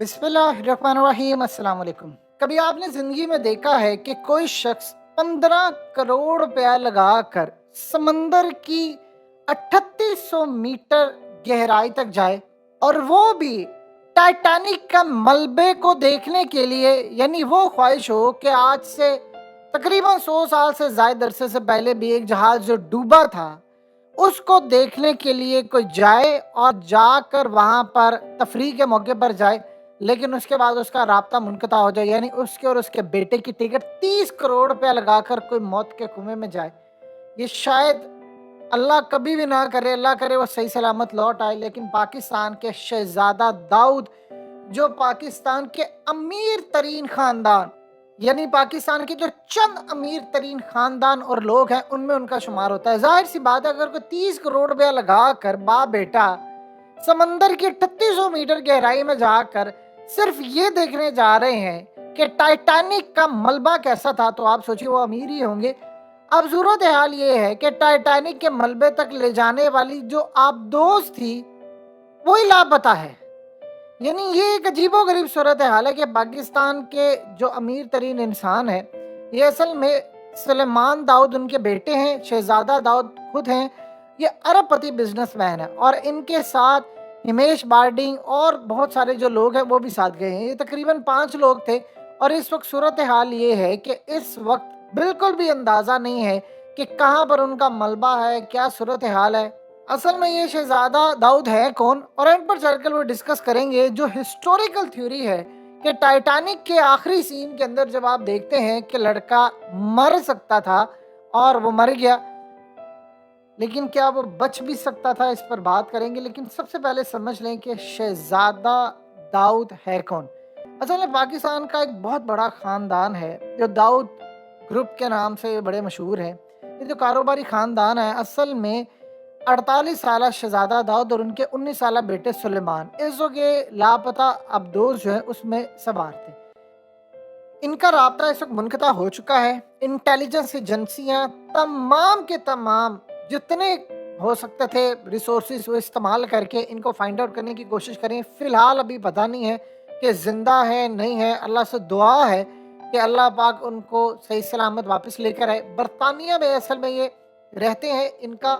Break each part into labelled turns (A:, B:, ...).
A: बिस्मिल्लाहिर्रहमानिर्रहीम अस्सलाम वालेकुम। कभी आपने जिंदगी में देखा है कि कोई शख्स 15 करोड़ रुपया लगाकर समंदर की 3800 मीटर गहराई तक जाए और वो भी टाइटैनिक का मलबे को देखने के लिए, यानी वो ख्वाहिश हो कि आज से तकरीबन 100 साल से ज्यादा अरसे से पहले भी एक जहाज जो डूबा था उसको देखने के लिए कोई जाए और जाकर वहां पर तफरीह के मौके पर जाए, लेकिन उसके बाद उसका राब्ता मुनक़ता हो जाए, यानी उसके और उसके बेटे की टिकट 30 करोड़ रुपया लगाकर कोई मौत के कुएं में जाए। ये शायद अल्लाह कभी भी ना करे, अल्लाह करे वो सही सलामत लौट आए। लेकिन पाकिस्तान के शहजादा दाऊद, जो पाकिस्तान के अमीर तरीन खानदान, यानी पाकिस्तान के जो चंद अमीर तरीन खानदान और लोग हैं उनमें उनका शुमार होता है। जाहिर सी बात है, अगर कोई 30 करोड़ रुपया लगा कर बाप बेटा समंदर की 3800 मीटर गहराई में जाकर सिर्फ ये देखने जा रहे हैं कि टाइटैनिक का मलबा कैसा था, तो आप सोचिए वो अमीर ही होंगे। अब सूरत हाल ये है कि टाइटैनिक के मलबे तक ले जाने वाली जो आबदोज थी वही लापता है। यानी ये एक अजीबोगरीब सूरत हाल है कि पाकिस्तान के जो अमीर तरीन इंसान है, ये असल में सुलेमान दाऊद उनके बेटे हैं, शहजादा दाऊद खुद हैं। ये अरबपति बिजनेसमैन है और इनके साथ हिमेश बार्डिंग और बहुत सारे जो लोग हैं वो भी साथ गए हैं। ये तकरीबन 5 लोग थे और इस वक्त सूरत हाल ये है कि इस वक्त बिल्कुल भी अंदाज़ा नहीं है कि कहाँ पर उनका मलबा है, क्या सूरत हाल है। असल में ये शहजादा दाऊद है कौन, और एंड पर चलकर वो डिस्कस करेंगे जो हिस्टोरिकल थ्योरी है कि टाइटैनिक के आखिरी सीन के अंदर जब आप देखते हैं कि लड़का मर सकता था और वो मर गया, लेकिन क्या वो बच भी सकता था, इस पर बात करेंगे। लेकिन सबसे पहले समझ लें कि शहजादा दाऊद है कौन। असल में पाकिस्तान का एक बहुत बड़ा ख़ानदान है जो दाऊद ग्रुप के नाम से बड़े मशहूर है। ये जो कारोबारी ख़ानदान है, असल में 48 साला शहजादा दाऊद और उनके 19 साला बेटे सुलेमान, इस वक्त ये लापता अब्दोज जो है उसमें सवार थे। इनका राब्ता इस वक्त मुनक़ता हो चुका है। इंटेलिजेंस एजेंसियां तमाम के तमाम जितने हो सकते थे रिसोर्सेज वो इस्तेमाल करके इनको फाइंड आउट करने की कोशिश करें। फिलहाल अभी पता नहीं है कि जिंदा है नहीं है। अल्लाह से दुआ है कि अल्लाह पाक उनको सही सलामत वापस लेकर आए। बरतानिया में असल में ये रहते हैं। इनका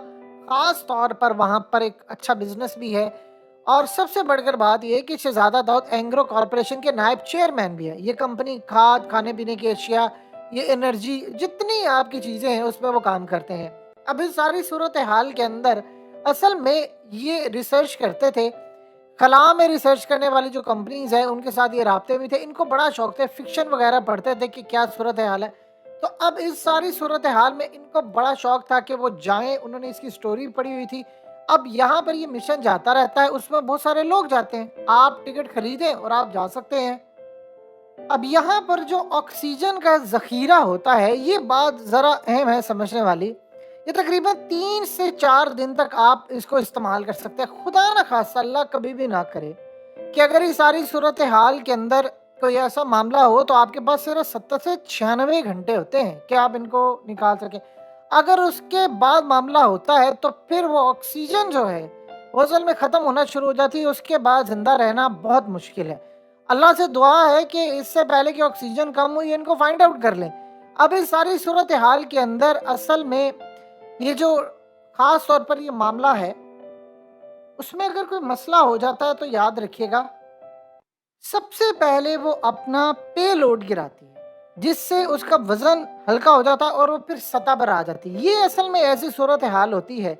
A: ख़ास तौर पर वहाँ पर एक अच्छा बिजनेस भी है और सबसे बढ़कर बात यह है कि शहजादा दाऊद एंग्रो कॉरपोरेशन के नायब चेयरमैन भी है। ये कंपनी खाद, खाने पीने की अशिया, ये एनर्जी, जितनी आपकी चीज़ें हैं उसमें वो काम करते हैं। अब इस सारी सूरत हाल के अंदर असल में ये रिसर्च करते थे। खला में रिसर्च करने वाली जो कंपनीज हैं उनके साथ ये राब्ते भी थे। इनको बड़ा शौक थे, फिक्शन वगैरह पढ़ते थे कि क्या सूरत हाल है। तो अब इस सारी सूरत हाल में इनको बड़ा शौक था कि वो जाएं। उन्होंने इसकी स्टोरी पढ़ी हुई थी। अब यहाँ पर ये मिशन जाता रहता है, उसमें बहुत सारे लोग जाते हैं। आप टिकट खरीदें और आप जा सकते हैं। अब यहाँ पर जो ऑक्सीजन का ज़ख़ीरा होता है, ये बात ज़रा अहम है समझने वाली। ये तकरीबन 3 से 4 दिन तक आप इसको इस्तेमाल कर सकते हैं। खुदा न खास्ता, अल्लाह कभी भी ना करे कि अगर इस सारी सूरत हाल के अंदर कोई ऐसा मामला हो तो आपके पास सिर्फ 70 से 96 घंटे होते हैं कि आप इनको निकाल सकें। अगर उसके बाद मामला होता है तो फिर वो ऑक्सीजन जो है वो असल में ख़त्म होना शुरू हो जाती है। उसके बाद ज़िंदा रहना बहुत मुश्किल है। अल्लाह से दुआ है कि इससे पहले कि ऑक्सीजन कम हुई इनको फाइंड आउट कर लें। अब इस सारी सूरत हाल के अंदर असल में ये जो ख़ास तौर पर ये मामला है उसमें अगर कोई मसला हो जाता है तो याद रखिएगा, सबसे पहले वो अपना पे लोड गिराती है जिससे उसका वज़न हल्का हो जाता है और वो फिर सतह पर आ जाती है। ये असल में ऐसी सूरत हाल होती है।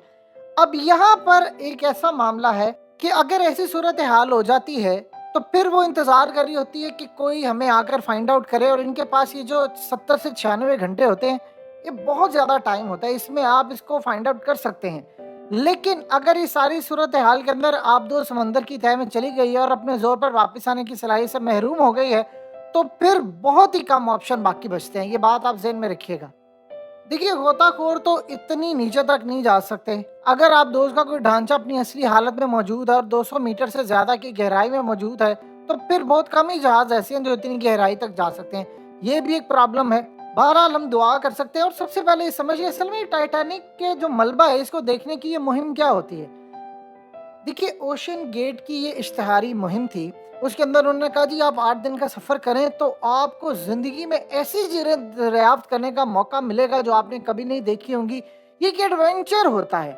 A: अब यहाँ पर एक ऐसा मामला है कि अगर ऐसी सूरत हाल हो जाती है तो फिर वो इंतज़ार कर रही होती है कि कोई हमें आकर फाइंड आउट करे। और इनके पास ये जो 70 से 96 घंटे होते हैं, ये बहुत ज़्यादा टाइम होता है, इसमें आप इसको फाइंड आउट कर सकते हैं। लेकिन अगर इस सारी सूरत हाल के अंदर आप दो समंदर की तह में चली गई है और अपने ज़ोर पर वापस आने की सलाहियत से महरूम हो गई है, तो फिर बहुत ही कम ऑप्शन बाकी बचते हैं। ये बात आप ज़हन में रखिएगा। देखिए, गोताखोर तो इतनी नीचे तक नहीं जा सकते। अगर आप दोस्त का कोई ढांचा अपनी असली हालत में मौजूद है और 200 मीटर से ज़्यादा की गहराई में मौजूद है, तो फिर बहुत कम ही जहाज़ ऐसे हैं जो इतनी गहराई तक जा सकते हैं। ये भी एक प्रॉब्लम है। बहरहाल हम दुआ कर सकते हैं। और सबसे पहले ये समझिए, असल में टाइटैनिक के जो मलबा है इसको देखने की ये मुहिम क्या होती है। देखिए, ओशन गेट की ये इश्तिहारी मुहिम थी اس کے اندر انہوں نے کہا جی آپ 8 دن کا سفر کریں تو آپ کو زندگی میں ایسی چیزیں دریافت کرنے کا موقع ملے گا جو آپ نے کبھی نہیں دیکھی ہوں گی. یہ ایک ایڈونچر ہوتا ہے.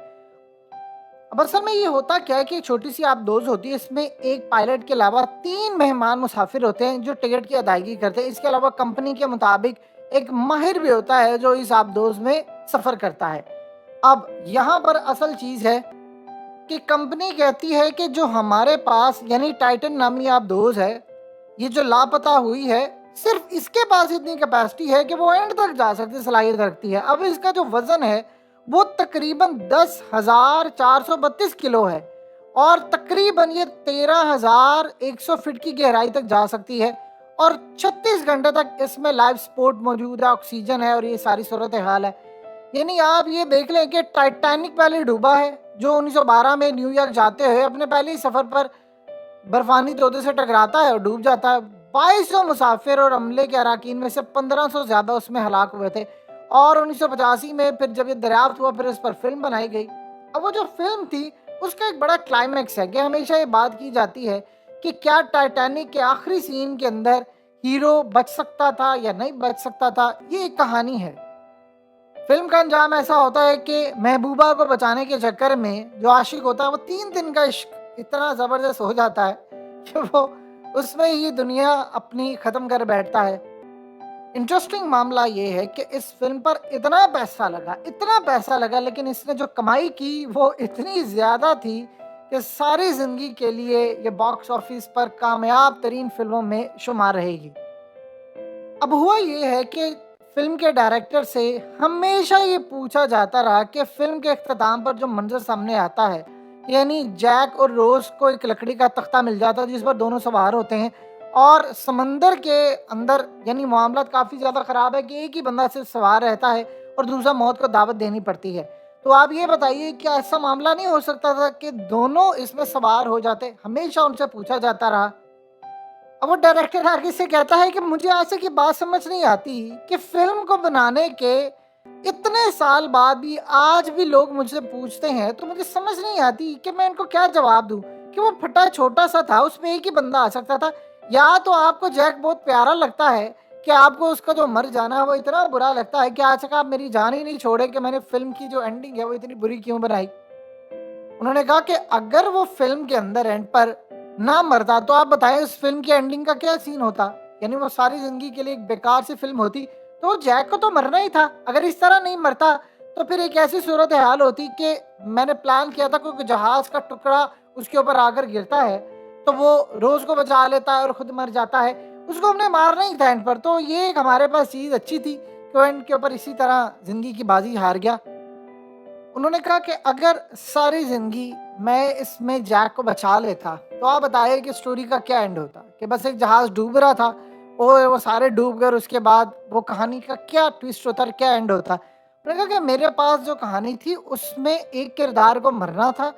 A: اب اصل میں یہ ہوتا کیا ہے کہ چھوٹی سی آپ دوز ہوتی ہے, اس میں ایک پائلٹ کے علاوہ 3 مہمان مسافر ہوتے ہیں جو ٹکٹ کی ادائیگی کرتے ہیں. اس کے علاوہ کمپنی کے مطابق ایک ماہر بھی ہوتا ہے جو اس آپ دوز میں سفر کرتا ہے. اب یہاں پر اصل چیز ہے کہ کمپنی کہتی ہے کہ جو ہمارے پاس یعنی ٹائٹن نامی آپ دوز ہے, یہ جو لاپتہ ہوئی ہے, صرف اس کے پاس اتنی کیپیسٹی ہے کہ وہ اینڈ تک جا سکتی, صلاحیت رکھتی ہے. اب اس کا جو وزن ہے وہ تقریباً 10,432 کلو ہے اور تقریباً یہ 13,100 فٹ کی گہرائی تک جا سکتی ہے اور 36 گھنٹے تک اس میں لائف سپورٹ موجود ہے, آکسیجن ہے اور یہ ساری صورتحال ہے. یعنی آپ یہ دیکھ لیں کہ ٹائٹینک پہلے ڈوبا ہے جو 1912 میں نیو یارک جاتے ہوئے اپنے پہلے ہی سفر پر برفانی تودے سے ٹکراتا ہے اور ڈوب جاتا ہے. 2200 مسافر اور عملے کے اراکین میں سے 1500 زیادہ اس میں ہلاک ہوئے تھے اور 1985 میں پھر جب یہ دریافت ہوا پھر اس پر فلم بنائی گئی. اب وہ جو فلم تھی اس کا ایک بڑا کلائمیکس ہے کہ ہمیشہ یہ بات کی جاتی ہے کہ کیا ٹائٹینک کے آخری سین کے اندر ہیرو بچ سکتا تھا یا نہیں بچ سکتا تھا. یہ ایک کہانی ہے. فلم کا انجام ایسا ہوتا ہے کہ محبوبہ کو بچانے کے چکر میں جو عاشق ہوتا ہے وہ 3 دن کا عشق اتنا زبردست ہو جاتا ہے کہ وہ اس میں ہی دنیا اپنی ختم کر بیٹھتا ہے. انٹرسٹنگ معاملہ یہ ہے کہ اس فلم پر اتنا پیسہ لگا لیکن اس نے جو کمائی کی وہ اتنی زیادہ تھی کہ ساری زندگی کے لیے یہ باکس آفس پر کامیاب ترین فلموں میں شمار رہے گی. اب ہوا یہ ہے کہ فلم کے ڈائریکٹر سے ہمیشہ یہ پوچھا جاتا رہا کہ فلم کے اختتام پر جو منظر سامنے آتا ہے یعنی جیک اور روز کو ایک لکڑی کا تختہ مل جاتا ہے جس پر دونوں سوار ہوتے ہیں اور سمندر کے اندر یعنی معاملات کافی زیادہ خراب ہے کہ ایک ہی بندہ صرف سوار رہتا ہے اور دوسرا موت کو دعوت دینی پڑتی ہے. تو آپ یہ بتائیے کہ ایسا معاملہ نہیں ہو سکتا تھا کہ دونوں اس میں سوار ہو جاتے؟ ہمیشہ ان سے پوچھا جاتا رہا. اب وہ ڈائریکٹر آگے سے کہتا ہے کہ مجھے ایسے کی بات سمجھ نہیں آتی کہ فلم کو بنانے کے اتنے سال بعد بھی آج بھی لوگ مجھ سے پوچھتے ہیں تو مجھے سمجھ نہیں آتی کہ میں ان کو کیا جواب دوں کہ وہ پھٹا چھوٹا سا تھا, اس میں ایک ہی بندہ آ سکتا تھا. یا تو آپ کو جیک بہت پیارا لگتا ہے کہ آپ کو اس کا جو مر جانا ہے وہ اتنا برا لگتا ہے کہ آج تک آپ میری جان ہی نہیں چھوڑے کہ میں نے فلم کی جو اینڈنگ ہے وہ اتنی بری کیوں بنائی. انہوں نے کہا کہ اگر وہ فلم کے اندر اینڈ پر نہ مرتا تو آپ بتائیں اس فلم کی اینڈنگ کا کیا سین ہوتا. یعنی وہ ساری زندگی کے لیے ایک بیکار سی فلم ہوتی. تو جیک کو تو مرنا ہی تھا. اگر اس طرح نہیں مرتا تو پھر ایک ایسی صورتحال ہوتی کہ میں نے پلان کیا تھا کہ جہاز کا ٹکڑا اس کے اوپر آ کر گرتا ہے تو وہ روز کو بچا لیتا ہے اور خود مر جاتا ہے. اس کو ہم نے مارنا ہی تھا اینڈ پر. تو یہ ایک ہمارے پاس چیز اچھی تھی کہ وہ اینڈ کے اوپر اسی طرح زندگی کی بازی ہار گیا. انہوں نے کہا کہ اگر ساری زندگی میں اس میں جیک کو بچا لیتا تو آپ بتائیے کہ سٹوری کا کیا اینڈ ہوتا کہ بس ایک جہاز ڈوب رہا تھا اور وہ سارے ڈوب گئے, اس کے بعد وہ کہانی کا کیا ٹویسٹ ہوتا, کیا اینڈ ہوتا. انہوں نے کہا کہ میرے پاس جو کہانی تھی اس میں ایک کردار کو مرنا تھا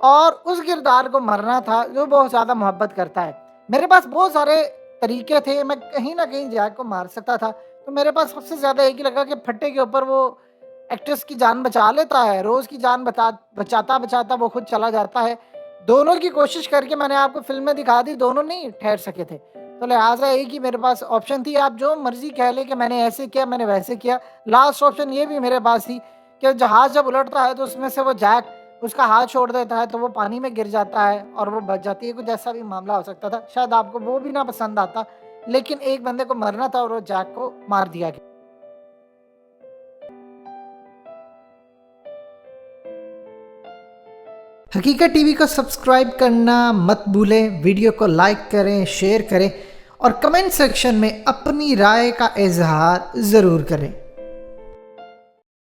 A: اور اس کردار کو مرنا تھا جو بہت زیادہ محبت کرتا ہے. میرے پاس بہت سارے طریقے تھے, میں کہیں نہ کہیں جیک کو مار سکتا تھا. تو میرے پاس سب سے زیادہ ایک ہی لگا کہ پھٹے کے اوپر وہ ایکٹریس کی جان بچا لیتا ہے, روز کی جان بچاتا وہ خود چلا جاتا ہے. دونوں کی کوشش کر کے میں نے آپ کو فلم میں دکھا دی, دونوں نہیں ٹھہر سکے تھے. تو لہٰذا ایک ہی میرے پاس آپشن تھی. آپ جو مرضی کہہ لیں کہ میں نے ایسے کیا, میں نے ویسے کیا. لاسٹ آپشن یہ بھی میرے پاس تھی کہ جہاز جب الٹتا ہے تو اس میں سے وہ جیک اس کا ہاتھ چھوڑ دیتا ہے تو وہ پانی میں گر جاتا ہے اور وہ بچ جاتی ہے. کچھ ایسا بھی معاملہ ہو سکتا تھا. شاید آپ کو وہ بھی نہ پسند آتا, لیکن ایک بندے کو مرنا تھا اور وہ جیک کو مار دیا گیا. حقیقت ٹی وی کو سبسکرائب کرنا مت بھولیں, ویڈیو کو لائک کریں, شیئر کریں اور کمنٹ سیکشن میں اپنی رائے کا اظہار ضرور کریں.